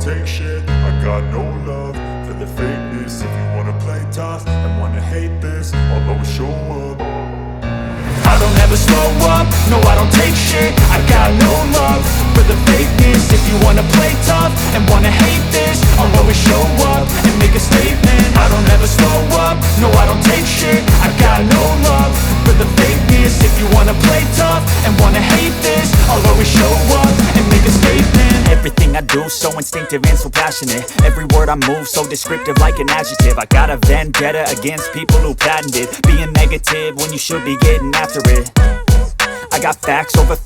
take shit. I got no love for the fakeness. If you wanna play tough and wanna hate this, I'll always show up. I don't ever slow up, no I don't take shit. I got no love for the fakeness. If you wanna play tough and wanna hate this, I'll always show up and make a statement. I don't ever slow up, no I don't take shit. I got no love for the fakeness. If you wanna play tough and wanna hate this, I'll always show up and make a statement. Everything I do so instinctive and so passionate. Every word I move so descriptive like an adjective. I got a vendetta against people who patented being negative when you should be getting after it. I got facts over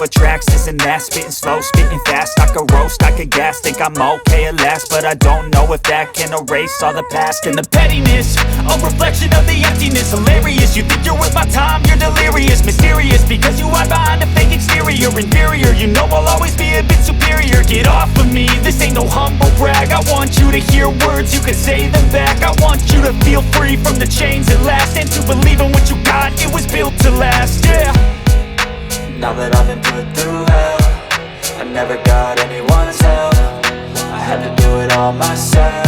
tracks, this and that. Spitting slow, spitting fast. I could roast, I could gas. Think I'm okay at last, but I don't know if that can erase all the past. And the pettiness, a reflection of the emptiness. Hilarious, you think you're worth my time, you're delirious. Mysterious, because you hide behind a fake exterior. Inferior, you know I'll always be a bit superior. Get off of me, this ain't no humble brag. I want you to hear words, you can say them back. I want you to feel free from the chains at last, and to believe in what you got, it was built to last, yeah. Now that I've been put through hell, I never got anyone's help. I had to do it all myself.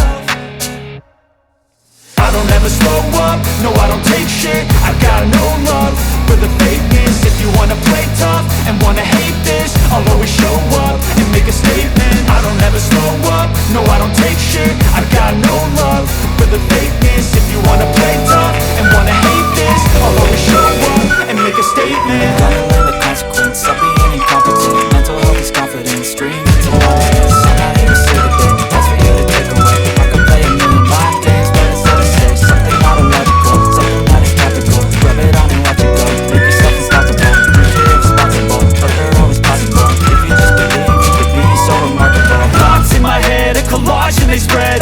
I don't ever slow up, no I don't take shit. I got no love for the fakeness. If you wanna play tough and wanna hate this, I'll always show up and make a statement. I don't ever slow up, no I don't take shit. I got no love for the fakeness. If you wanna play tough and wanna hate this, I'll always show up and make a statement. Gotta learn the consequence of being incompetent. Mental health is confidence, dream into loneliness. I'm not here to save the day, that's for you to take away. I can play a million mind games, but instead I say something not illogical, something that is topical. Rub it on and watch it go. Make yourself unstoppable, make it irresponsible, but they're always possible. If you just believe, you could be so remarkable. Thoughts in my head, a collage and they spread.